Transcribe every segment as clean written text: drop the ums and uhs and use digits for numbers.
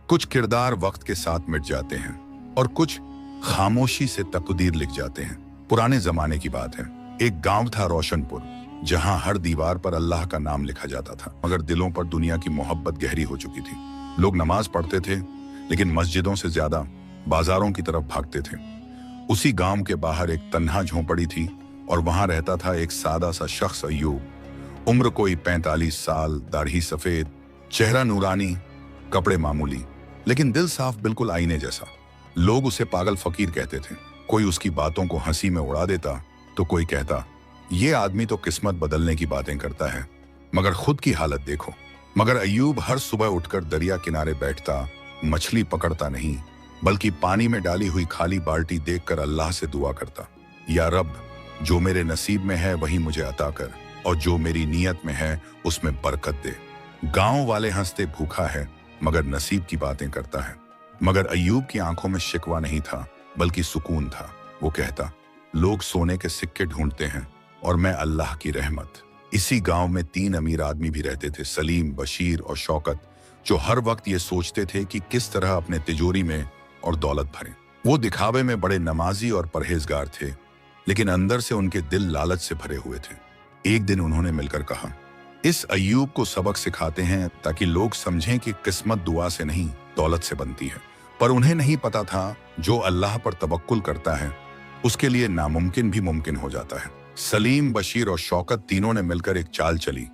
कुछ किरदार वक्त के साथ मिट जाते हैं और कुछ खामोशी से तकदीर लिख जाते हैं। पुराने जमाने की बात है। एक गांव था रोशनपुर, जहां हर दीवार पर अल्लाह का नाम लिखा जाता था, मगर दिलों पर दुनिया की मोहब्बत गहरी हो चुकी थी। लोग नमाज पढ़ते थे, लेकिन मस्जिदों से ज्यादा बाजारों की तरफ भागते थे। उसी गांव के बाहर एक तन्हा झोंपड़ी थी और वहां रहता था एक सादा सा शख्स, अय्यूब। उम्र कोई 45 साल, दाढ़ी सफेद, चेहरा नूरानी, कपड़े मामूली, लेकिन दिल साफ, बिल्कुल आईने जैसा। लोग उसे पागल फकीर कहते थे। कोई उसकी बातों को हंसी में उड़ा देता तो कोई कहता, ये आदमी तो किस्मत बदलने की बातें करता है, मगर खुद की हालत देखो। मगर अय्यूब हर सुबह उठकर दरिया किनारे बैठता, मछली पकड़ता नहीं, बल्कि पानी में डाली हुई खाली बाल्टी देखकर अल्लाह से दुआ करता, या रब, जो मेरे नसीब में है वही मुझे अता कर, और जो मेरी नीयत में है उसमें बरकत दे। गांव वाले हंसते, भूखा है मगर नसीब की बातें करता है। मगर अय्यूब की आंखों में शिकवा नहीं था, बल्कि सुकून था। वो कहता, लोग सोने के सिक्के ढूंढते हैं और मैं अल्लाह की रहमत। इसी गांव में 3 अमीर आदमी भी रहते थे, सलीम, बशीर और शौकत, जो हर वक्त ये सोचते थे कि किस तरह अपने तिजोरी में और दौलत भरें। वो दिखावे में बड़े नमाजी और परहेजगार थे, लेकिन अंदर से उनके दिल लालच से भरे हुए थे। एक दिन उन्होंने मिलकर कहा, इस अय्यूब को सबक सिखाते हैं ताकि लोग समझें कि किस्मत दुआ से नहीं, दौलत से बनती है। पर उन्हें नहीं पता था, जो अल्लाह पर तवक्कुल करता है उसके लिए नामुमकिन भी मुमकिन हो जाता है। सलीम, बशीर और शौकत तीनों ने मिलकर एक चाल चली।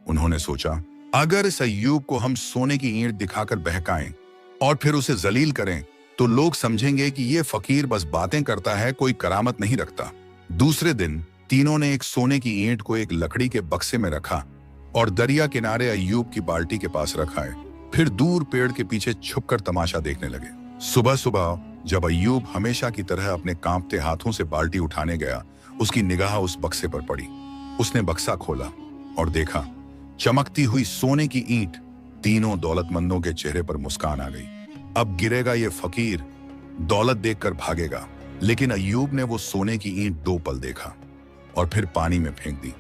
उन्होंने सोचा, अगर इस अय्यूब को हम सोने की ईंट दिखाकर बहकाएं और फिर उसे जलील करें, तो लोग समझेंगे कि ये फकीर बस बातें करता है, कोई करामत नहीं रखता। दूसरे दिन तीनों ने एक सोने की ईंट को एक लकड़ी के बक्से में रखा और दरिया किनारे अय्यूब की बाल्टी के पास रखा है। फिर दूर पेड़ के पीछे छुपकर तमाशा देखने लगे। सुबह सुबह जब अय्यूब हमेशा की तरह अपने कांपते हाथों से बाल्टी उठाने गया, उसकी निगाह उस बक्से पर पड़ी। उसने बक्सा खोला और देखा, चमकती हुई सोने की ईंट। तीनों दौलतमंदों के चेहरे पर मुस्कान आ गई। अब गिरेगा ये फकीर, दौलत देखकर भागेगा। लेकिन अय्यूब ने वो सोने की ईंट 2 पल देखा और फिर पानी में फेंक दी।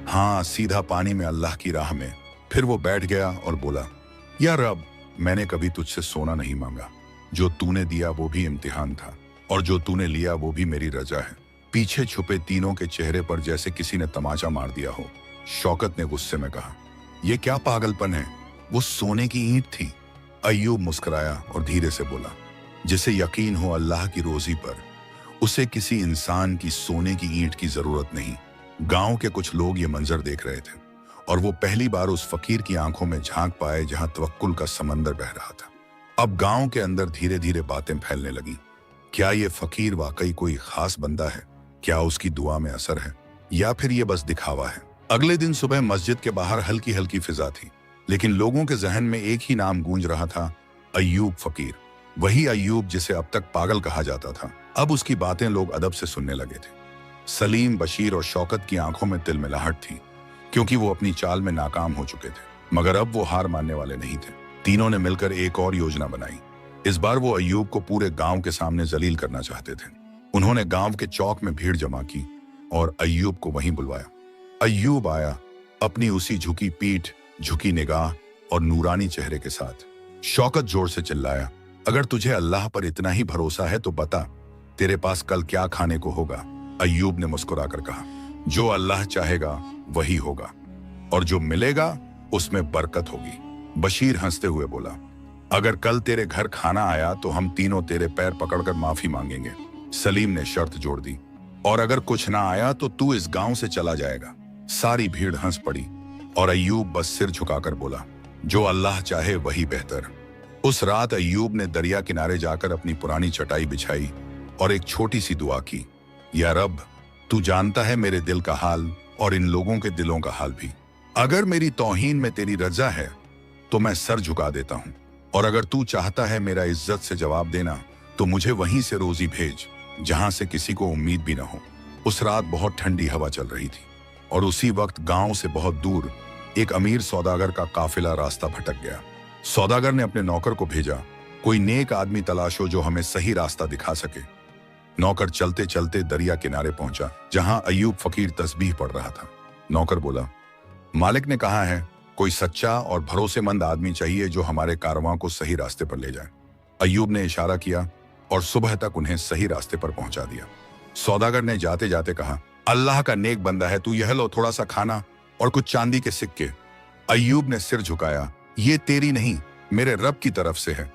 हाँ, सीधा पानी में, अल्लाह की राह में। फिर वो बैठ गया और बोला, या रब, मैंने कभी तुझसे सोना नहीं मांगा। जो तूने दिया वो भी इम्तिहान था, और जो तूने लिया वो भी मेरी रजा है। पीछे छुपे तीनों के चेहरे पर जैसे किसी ने तमाचा मार दिया हो। शौकत ने गुस्से में कहा, यह क्या पागलपन है, वो सोने की ईंट थी। अय्यूब मुस्कुराया और धीरे से बोला, जिसे यकीन हो अल्लाह की रोजी पर, उसे किसी इंसान की सोने की ईंट की जरूरत नहीं। गांव के कुछ लोग ये मंजर देख रहे थे और वो पहली बार उस फकीर की आंखों में झांक पाए जहां तवक्कुल का समंदर बह रहा था। अब गांव के अंदर धीरे धीरे बातें फैलने लगी। क्या ये फकीर वाकई कोई खास बंदा है? क्या उसकी दुआ में असर है, या फिर ये बस दिखावा है? अगले दिन सुबह मस्जिद के बाहर हल्की हल्की फिजा थी, लेकिन लोगों के जहन में एक ही नाम गूंज रहा था, अय्यूब फकीर। वही अय्यूब जिसे अब तक पागल कहा जाता था। अब उसकी बातें लोग अदब से सुनने लगे थे। सलीम, बशीर और शौकत की आंखों में तिलमिलाहट थी, क्योंकि वो अपनी चाल में नाकाम हो चुके थे। मगर अब वो हार मानने वाले नहीं थे। तीनों ने मिलकर एक और योजना बनाई। इस बार वो अय्यूब को पूरे गांव के सामने जलील करना चाहते थे। उन्होंने गांव के चौक में भीड़ जमा की और अय्यूब को वहीं बुलवाया। अय्यूब आया, अपनी उसी झुकी पीठ, झुकी निगाह और नूरानी चेहरे के साथ। शौकत जोर से चिल्लाया, अगर तुझे अल्लाह पर इतना ही भरोसा है तो बता, तेरे पास कल क्या खाने को होगा? अय्यूब ने मुस्कुराकर कहा, जो अल्लाह चाहेगा वही होगा, और जो मिलेगा उसमें बरकत होगी। बशीर हंसते हुए बोला, अगर कल तेरे घर खाना आया तो हम तीनों तेरे पैर पकड़कर माफी मांगेंगे। सलीम ने शर्त जोड़ दी, और अगर कुछ ना आया तो तू इस गांव से चला जाएगा। सारी भीड़ हंस पड़ी और अय्यूब बस सिर झुकाकर बोला, जो अल्लाह चाहे वही बेहतर। उस रात अय्यूब ने दरिया किनारे जाकर अपनी पुरानी चटाई बिछाई और एक छोटी सी दुआ की, या रब, तू जानता है मेरे दिल का हाल और इन लोगों के दिलों का हाल भी। अगर मेरी तौहीन में तेरी रजा है तो मैं सर झुका देता हूं, और अगर तू चाहता है मेरा इज्जत से जवाब देना तो मुझे वहीं से रोजी भेज जहां से किसी को उम्मीद भी ना हो। उस रात बहुत ठंडी हवा चल रही थी और उसी वक्त गांव से बहुत दूर एक अमीर सौदागर का काफिला रास्ता भटक गया। सौदागर ने अपने नौकर को भेजा, कोई नेक आदमी तलाशो जो हमें सही रास्ता दिखा सके। नौकर चलते चलते दरिया किनारे पहुंचा, जहां अय्यूब फकीर तस्बीह पढ़ रहा था। नौकर बोला, मालिक ने कहा है कोई सच्चा और भरोसेमंद आदमी चाहिए जो हमारे कारवां को सही रास्ते पर ले जाए। अय्यूब ने इशारा किया और सुबह तक उन्हें सही रास्ते पर पहुंचा दिया। सौदागर ने जाते जाते कहा, अल्लाह का नेक बंदा है तू, यह लो थोड़ा सा खाना और कुछ चांदी के सिक्के। अय्यूब ने सिर झुकाया, ये तेरी नहीं मेरे रब की तरफ से है।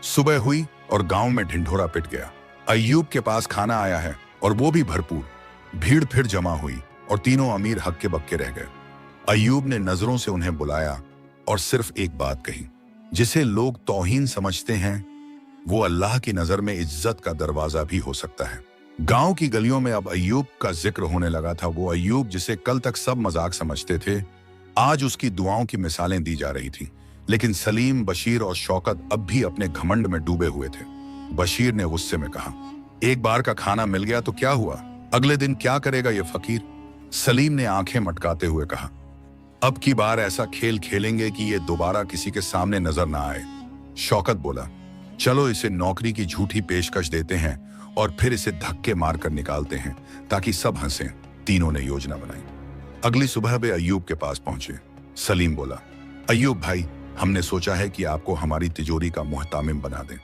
सुबह हुई और गांव में ढिंढोरा पिट गया। अय्यूब के पास खाना आया है और वो भी भरपूर। भीड़ फिर जमा हुई और तीनों अमीर हक्के बक्के रह गए। अय्यूब ने नजरों से उन्हें बुलाया और सिर्फ एक बात कही, जिसे लोग तौहीन समझते हैं वो अल्लाह की नजर में इज्जत का दरवाजा भी हो सकता है। गांव की गलियों में अब अय्यूब का जिक्र होने लगा था। वो अय्यूब जिसे कल तक सब मजाक समझते थे, आज उसकी दुआओं की मिसालें दी जा रही थी। लेकिन सलीम, बशीर और शौकत अब भी अपने घमंड में डूबे हुए थे। बशीर ने गुस्से में कहा, एक बार का खाना मिल गया तो क्या हुआ, अगले दिन क्या करेगा ये फकीर। सलीम ने आंखें मटकाते हुए कहा, अब की बार ऐसा खेल खेलेंगे कि ये दोबारा किसी के सामने नजर ना आए। शौकत बोला, चलो इसे नौकरी की झूठी पेशकश देते हैं और फिर इसे धक्के मारकर निकालते हैं ताकि सब हंसें। तीनों ने योजना बनाई। अगली सुबह वे अय्यूब के पास पहुंचे। सलीम बोला, अय्यूब भाई, हमने सोचा है कि आपको हमारी तिजोरी का मुहतामिम बना दें,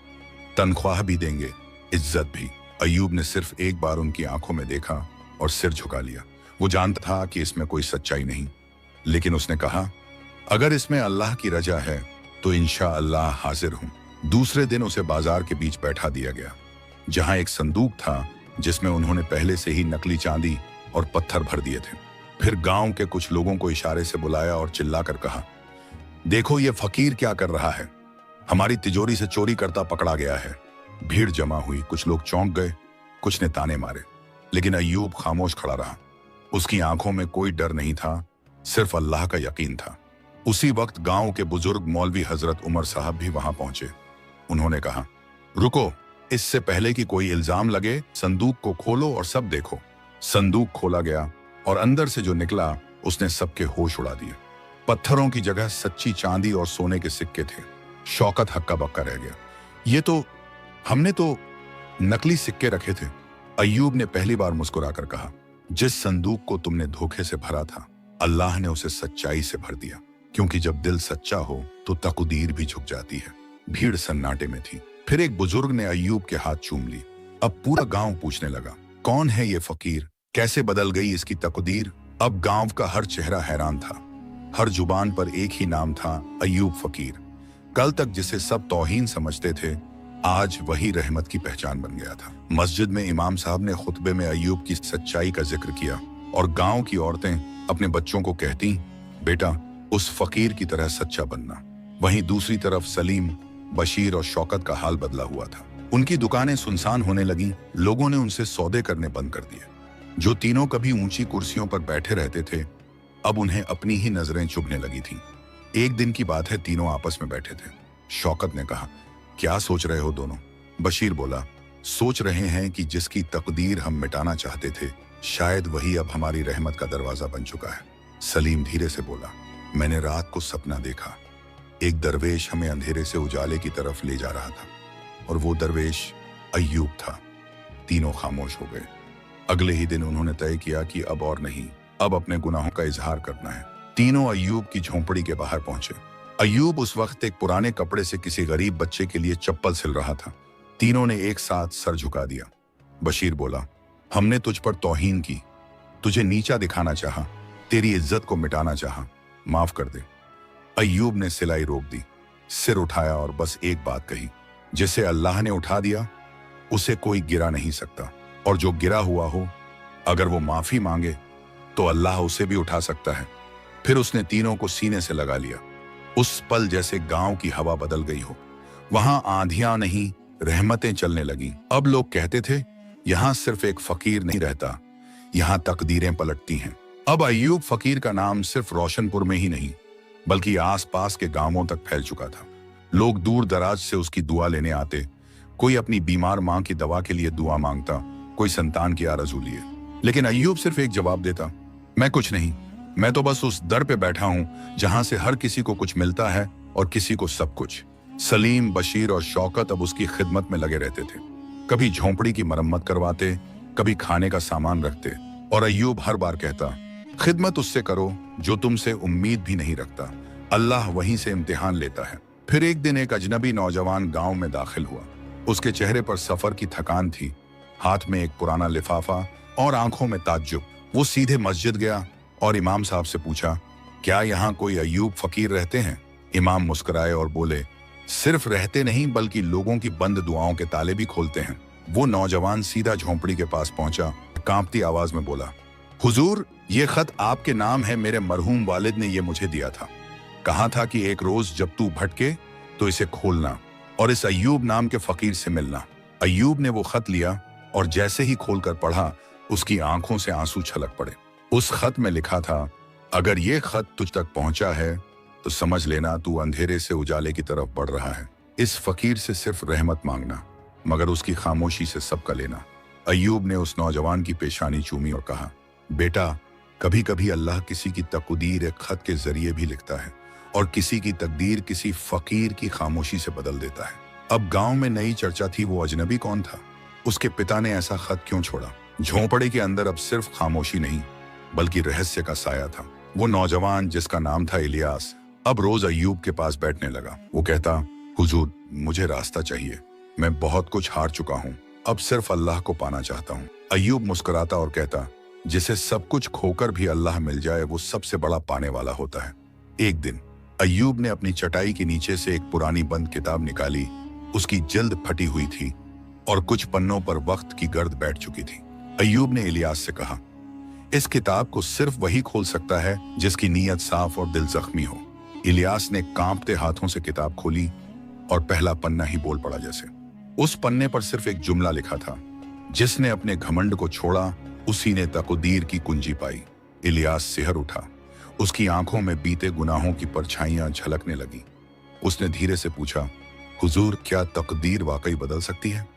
तनख्वाह भी देंगे, इज्जत भी। अय्यूब ने सिर्फ एक बार उनकी आंखों में देखा और सिर झुका लिया। वो जानता था कि इसमें कोई सच्चाई नहीं, लेकिन उसने कहा, अगर इसमें अल्लाह की रजा है तो इंशाअल्लाह हाजिर हूं। दूसरे दिन उसे बाजार के बीच बैठा दिया गया, जहां एक संदूक था जिसमें उन्होंने पहले से ही नकली चांदी और पत्थर भर दिए थे। फिर गांव के कुछ लोगों को इशारे से बुलाया और चिल्लाकर कहा, देखो ये फकीर क्या कर रहा है, हमारी तिजोरी से चोरी करता पकड़ा गया है। भीड़ जमा हुई, कुछ लोग चौंक गए, कुछ ने ताने मारे, लेकिन अय्यूब खामोश खड़ा रहा। उसकी आंखों में कोई डर नहीं था, सिर्फ अल्लाह का यकीन था। उसी वक्त गांव के बुजुर्ग मौलवी हजरत उमर साहब भी वहां पहुंचे। उन्होंने कहा, रुको, इससे पहले कि कोई इल्जाम लगे, संदूक को खोलो और सब देखो। संदूक खोला गया और अंदर से जो निकला उसने सबके होश उड़ा दिए। पत्थरों की जगह सच्ची चांदी और सोने के सिक्के थे। शौकत हक्का बक्का रह गया, ये तो हमने तो नकली सिक्के रखे थे। अय्यूब ने पहली बार मुस्कुराकर कहा, जिस संदूक को तुमने धोखे से भरा था, अल्लाह ने उसे सच्चाई से भर दिया, क्योंकि जब दिल सच्चा हो तो तकदीर भी झुक जाती है। भीड़ सन्नाटे में थी। फिर एक बुजुर्ग ने अय्यूब के हाथ चूम ली। अब पूरा गांव पूछने लगा, कौन है ये फकीर, कैसे बदल गई इसकी तकदीर। अब गांव का हर चेहरा हैरान था, हर जुबान पर एक ही नाम था, अय्यूब फकीर। कल तक जिसे सब तौहीन समझते थे, आज वही रहमत की पहचान बन गया था। मस्जिद में इमाम साहब ने खुतबे में अय्यूब की सच्चाई का जिक्र किया और गांव की औरतें अपने बच्चों को कहती, बेटा उस फकीर की तरह सच्चा बनना। वहीं दूसरी तरफ सलीम, बशीर और शौकत का हाल बदला हुआ था। उनकी दुकानें सुनसान होने लगीं, लोगों ने उनसे सौदे करने बंद कर दिए। जो तीनों कभी ऊंची कुर्सियों पर बैठे रहते थे, अब उन्हें अपनी ही नजरें चुभने लगी थीं। एक दिन की बात है, तीनों आपस में बैठे थे। शौकत ने कहा, क्या सोच रहे हो दोनों? बशीर बोला, सोच रहे हैं कि जिसकी तकदीर हम मिटाना चाहते थे, शायद वही अब हमारी रहमत का दरवाजा बन चुका है। सलीम धीरे से बोला, मैंने रात को सपना देखा, एक दरवेश हमें अंधेरे से उजाले की तरफ ले जा रहा था और वो दरवेश अय्यूब था। तीनों खामोश हो गए। अगले ही दिन उन्होंने तय किया कि अब और नहीं, अब अपने गुनाहों का इजहार करना है। तीनों अय्यूब की झोंपड़ी के बाहर पहुंचे। अय्यूब उस वक्त एक पुराने कपड़े से किसी गरीब बच्चे के लिए चप्पल सिल रहा था। तीनों ने एक साथ सर झुका दिया। बशीर बोला, हमने तुझ पर तौहीन की, तुझे नीचा दिखाना चाहा, तेरी इज्जत को मिटाना चाहा, माफ कर दे। अय्यूब ने सिलाई रोक दी, सिर उठाया और बस एक बात कही, जिसे अल्लाह ने उठा दिया उसे कोई गिरा नहीं सकता, और जो गिरा हुआ हो अगर वो माफी मांगे तो अल्लाह उसे भी उठा सकता है। फिर उसने तीनों को सीने से लगा लिया। उस पल जैसे गांव की हवा बदल गई हो। वहां आंधियां नहीं, रहमतें चलने लगीं। अब लोग कहते थे, यहां सिर्फ एक फकीर नहीं रहता, यहां तकदीरें पलटती हैं। अब अय्यूब फकीर का नाम सिर्फ रोशनपुर में ही नहीं, बल्कि आसपास के गांवों तक फैल चुका था। लोग दूर दराज से उसकी दुआ लेने आते। कोई अपनी बीमार मां की दवा के लिए दुआ मांगता, कोई संतान की आरज़ू लिए। लेकिन अय्यूब सिर्फ एक जवाब देता, मैं कुछ नहीं, मैं तो बस उस दर पे बैठा हूं जहां से हर किसी को कुछ मिलता है और किसी को सब कुछ। सलीम, बशीर और शौकत अब उसकी खिदमत में लगे रहते थे। कभी झोंपड़ी की मरम्मत करवाते, कभी खाने का सामान रखते, और अय्यूब हर बार कहता, खिदमत उससे करो जो तुमसे उम्मीद भी नहीं रखता, अल्लाह वहीं से इम्तिहान लेता है। फिर एक दिन एक अजनबी नौजवान गांव में दाखिल हुआ। उसके चेहरे पर सफर की थकान थी, हाथ में एक पुराना लिफाफा और आंखों में ताज्जुब। वो सीधे मस्जिद गया और इमाम साहब से पूछा, क्या यहाँ कोई अय्यूब फकीर रहते हैं? इमाम मुस्कुराए और बोले, सिर्फ रहते नहीं बल्कि लोगों की बंद दुआओं के ताले भी खोलते हैं। वो नौजवान सीधा झोंपड़ी के पास पहुंचा, कांपती आवाज में बोला, हुजूर, ये खत आपके नाम है। मेरे मरहूम वालिद ने ये मुझे दिया था। कहा था कि एक रोज जब तू भटके तो इसे खोलना और इस अय्यूब नाम के फकीर से मिलना। अय्यूब ने वो खत लिया और जैसे ही खोलकर पढ़ा, उसकी आंखों से आंसू छलक पड़े। उस खत में लिखा था, अगर ये खत तुझ तक पहुंचा है तो समझ लेना तू अंधेरे से उजाले की तरफ बढ़ रहा है। इस फकीर से सिर्फ रहमत मांगना, मगर उसकी खामोशी से सबका लेना। अय्यूब ने उस नौजवान की पेशानी चूमी और कहा, बेटा, कभी कभी अल्लाह किसी की तकदीर एक खत के जरिए भी लिखता है और किसी की तकदीर किसी फकीर की खामोशी से बदल देता है। अब गांव में नई चर्चा थी, वो अजनबी कौन था? उसके पिता ने ऐसा खत क्यों छोड़ा? झोंपड़े के अंदर अब सिर्फ खामोशी नहीं बल्कि रहस्य का साया था। वो नौजवान जिसका नाम था इलियास अब रोज अय्यूब के पास बैठने लगा। वो कहता, हुजूर, मुझे रास्ता चाहिए। मैं बहुत कुछ हार चुका हूँ, अब सिर्फ अल्लाह को पाना चाहता हूँ। अय्यूब मुस्कुराता और कहता, जिसे सब कुछ खोकर भी अल्लाह मिल जाए वो सबसे बड़ा पाने वाला होता है। एक दिन अय्यूब ने अपनी चटाई के नीचे से एक पुरानी बंद किताब निकाली। उसकी जल्द फटी हुई थी और कुछ पन्नों पर वक्त की गर्द बैठ चुकी थी। अय्यूब ने इलियास से कहा, इस किताब को सिर्फ वही खोल सकता है जिसकी नीयत साफ और दिल जख्मी हो। इलियास ने कांपते हाथों से किताब खोली और पहला पन्ना ही बोल पड़ा जैसे। उस पन्ने पर सिर्फ एक जुमला लिखा था, जिसने अपने घमंड को छोड़ा उसी ने तकदीर की कुंजी पाई। इलियास सिहर उठा, उसकी आंखों में बीते गुनाहों की परछाइयां झलकने लगी। उसने धीरे से पूछा, हुजूर, क्या तकदीर वाकई बदल सकती है?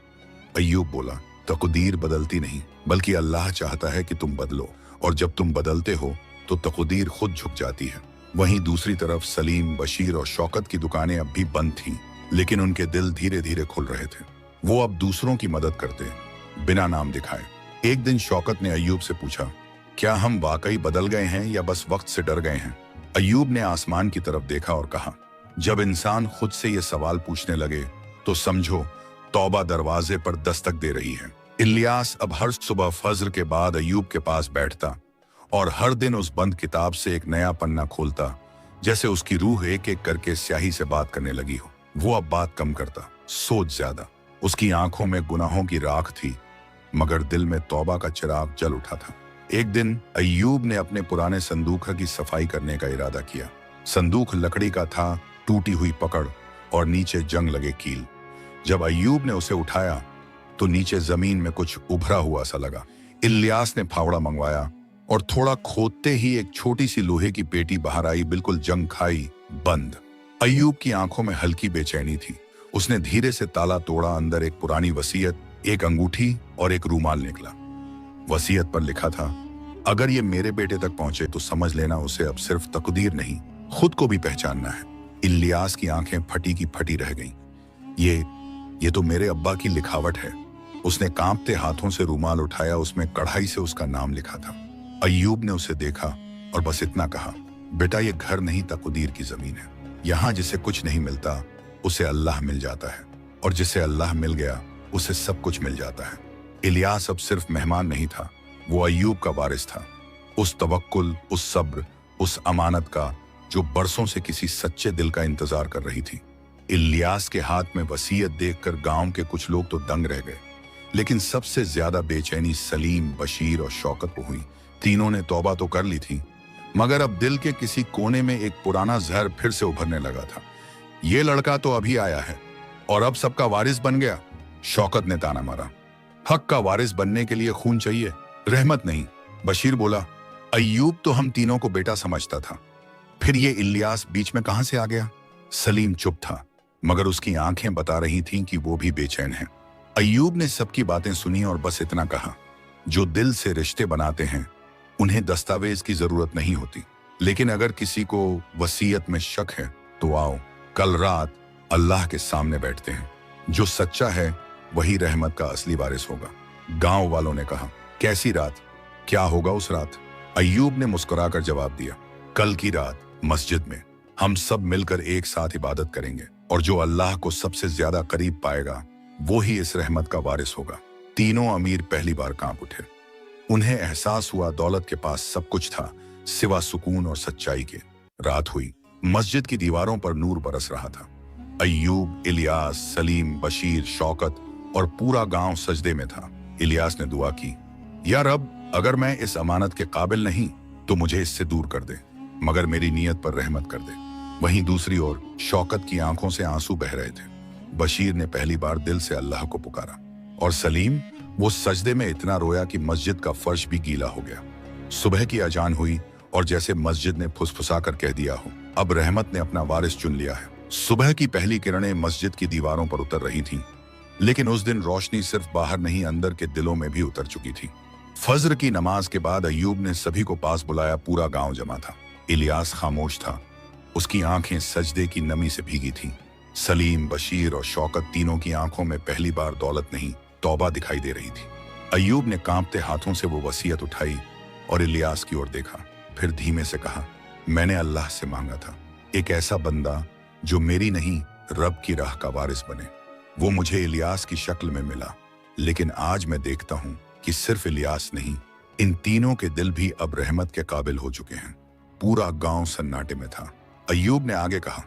अय्यूब बोला, तकदीर बदलती नहीं बल्कि अल्लाह चाहता है कि तुम बदलो, और जब तुम बदलते हो तो तकदीर खुद झुक जाती है। वहीं दूसरी तरफ सलीम, बशीर और शौकत की दुकानें अब भी बंद थीं, लेकिन उनके दिल धीरे धीरे खुल रहे थे। वो अब दूसरों की मदद करते बिना नाम दिखाए। एक दिन शौकत ने अय्यूब से पूछा, क्या हम वाकई बदल गए हैं या बस वक्त से डर गए हैं? अय्यूब ने आसमान की तरफ देखा और कहा, जब इंसान खुद से ये सवाल पूछने लगे तो समझो तौबा दरवाजे पर दस्तक दे रही है। इलियास अब हर सुबह फज्र के बाद अय्यूब के पास बैठता और हर दिन उस बंद किताब से एक नया पन्ना खोलता, जैसे उसकी रूह एक एक करके स्याही से बात करने लगी हो। वो अब बात कम करता, सोच ज्यादा। उसकी आंखों में गुनाहों की राख थी, मगर दिल में तौबा का चिराग जल उठा था। एक दिन अय्यूब ने अपने पुराने संदूक की सफाई करने का इरादा किया। संदूक लकड़ी का था, टूटी हुई पकड़ और नीचे जंग लगे कील। जब अय्यूब ने उसे उठाया तो नीचे जमीन में कुछ उभरा हुआ सा लगा। इलियास ने फावड़ा मंगवाया और थोड़ा खोदते ही एक छोटी सी लोहे की पेटी बाहर आई, बिल्कुल जंग खाई, बंद। अय्यूब की आंखों में हल्की बेचैनी थी। उसने धीरे से ताला तोड़ा। अंदर एक पुरानी वसीयत, एक अंगूठी और एक रूमाल निकला। वसीयत पर लिखा था, अगर ये मेरे बेटे तक पहुंचे तो समझ लेना उसे अब सिर्फ तकदीर नहीं, खुद को भी पहचानना है। इलियास की आंखें फटी की फटी रह गईं। ये तो मेरे अब्बा की लिखावट है। उसने कांपते हाथों से रूमाल उठाया, उसमें कढ़ाई से उसका नाम लिखा था। अय्यूब ने उसे देखा और बस इतना कहा, बेटा, ये घर नहीं तकदीर की जमीन है। यहाँ जिसे कुछ नहीं मिलता उसे अल्लाह मिल जाता है, और जिसे अल्लाह मिल गया उसे सब कुछ मिल जाता है। इलियास अब सिर्फ मेहमान नहीं था, वो अय्यूब का वारिस था। उस तवक्कुल, उस सब्र, उस अमानत का जो बरसों से किसी सच्चे दिल का इंतजार कर रही थी। इलियास के हाथ में वसीयत देखकर गांव के कुछ लोग तो दंग रह गए, लेकिन सबसे ज्यादा बेचैनी सलीम, बशीर और शौकत को हुई। तीनों ने तौबा तो कर ली थी, मगर अब दिल के किसी कोने में एक पुराना जहर फिर से उभरने लगा था। ये लड़का तो अभी आया है और अब सबका वारिस बन गया। शौकत ने ताना मारा, हक का वारिस बनने के लिए खून चाहिए, रहमत नहीं। बशीर बोला, अय्यूब तो हम तीनों को बेटा समझता था, फिर ये इलियास बीच में कहां से आ गया? सलीम चुप था, मगर उसकी आंखें बता रही थीं कि वो भी बेचैन है। अय्यूब ने सबकी बातें सुनी और बस इतना कहा, जो दिल से रिश्ते बनाते हैं उन्हें दस्तावेज की जरूरत नहीं होती, लेकिन अगर किसी को वसीयत में शक है तो आओ, कल रात अल्लाह के सामने बैठते हैं। जो सच्चा है वही रहमत का असली वारिस होगा। गांव वालों ने कहा, कैसी रात? क्या होगा उस रात? अय्यूब ने मुस्कुराकर जवाब दिया, कल की रात मस्जिद में। हम सब मिलकर एक साथ इबादत करेंगे और जो अल्लाह को सबसे ज्यादा करीब पाएगा वो ही इस रहमत का वारिस होगा। तीनों अमीर पहली बार कांप उठे। उन्हें एहसास हुआ दौलत के पास सब कुछ था सिवा सुकून और सच्चाई के। रात हुई, मस्जिद की दीवारों पर नूर बरस रहा था। अय्यूब, इलियास, सलीम, बशीर, शौकत और पूरा गांव सजदे में था। इलियास ने दुआ की, या रब, अगर मैं इस अमानत के काबिल नहीं तो मुझे इससे दूर कर दे, मगर मेरी नीयत पर रहमत कर दे। वहीं दूसरी ओर शौकत की आंखों से आंसू बह रहे थे। बशीर ने पहली बार दिल से अल्लाह को पुकारा और सलीम, वो सजदे में इतना रोया कि मस्जिद का फर्श भी गीला हो गया। सुबह की अजान हुई और जैसे मस्जिद ने फुसफुसा कर कह दिया हो, अब रहमत ने अपना वारिस चुन लिया है। सुबह की पहली किरणें मस्जिद की दीवारों पर उतर रही थीं, लेकिन उस दिन रोशनी सिर्फ बाहर नहीं अंदर के दिलों में भी उतर चुकी थी। फज्र की नमाज के बाद अय्यूब ने सभी को पास बुलाया। पूरा गांव जमा था। इलियास खामोश था, उसकी आंखें सजदे की नमी से भीगी थीं। सलीम, बशीर और शौकत तीनों की आंखों में पहली बार दौलत नहीं तौबा दिखाई दे रही थी। अय्यूब ने कांपते हाथों से वो वसीयत उठाई और इलियास की ओर देखा, फिर धीमे से कहा, मैंने अल्लाह से मांगा था एक ऐसा बंदा जो मेरी नहीं रब की राह का वारिस बने। वो मुझे इलियास की शक्ल में मिला, लेकिन आज मैं देखता हूं कि सिर्फ इलियास नहीं, इन तीनों के दिल भी अब रहमत के काबिल हो चुके हैं। पूरा गांव सन्नाटे में था। अय्यूब ने आगे कहा,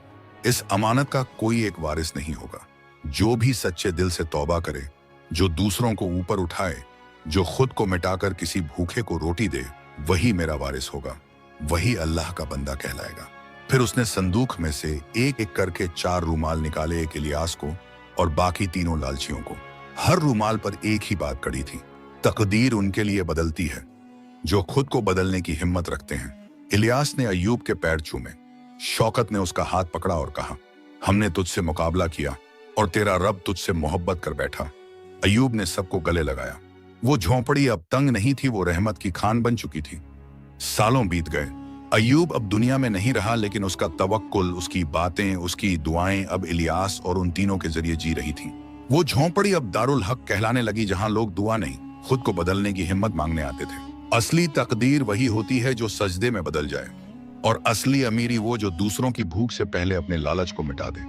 इस अमानत का कोई एक वारिस नहीं होगा। जो भी सच्चे दिल से तौबा करे, जो दूसरों को ऊपर उठाए, जो खुद को मिटाकर किसी भूखे को रोटी दे, वही मेरा वारिस होगा, वही अल्लाह का बंदा कहलाएगा। फिर उसने संदूक में से एक एक करके 4 रूमाल निकाले, एक इलियास को और बाकी तीनों लालचियों को। हर रूमाल पर एक ही बात कड़ी थी, तकदीर उनके लिए बदलती है जो खुद को बदलने की हिम्मत रखते हैं। इलियास ने अय्यूब के पैर छूमे। शौकत ने उसका हाथ पकड़ा और कहा, हमने तुझसे मुकाबला किया और तेरा रब तुझसे मोहब्बत कर बैठा। अय्यूब ने सबको गले लगाया। वो झोंपड़ी अब तंग नहीं थी, वो रहमत की खान बन चुकी थी। सालों बीत गए। अय्यूब अब दुनिया में नहीं रहा, लेकिन उसका तवक्कुल, उसकी बातें, उसकी दुआएं अब इलियास और उन तीनों के जरिए जी रही थीं। वो झोंपड़ी अब दारुल हक कहलाने लगी, जहां लोग दुआ नहीं, खुद को बदलने की हिम्मत मांगने आते थे। असली तकदीर वही होती है जो सजदे में बदल जाए, और असली अमीरी वो जो दूसरों की भूख से पहले अपने लालच को मिटा दे।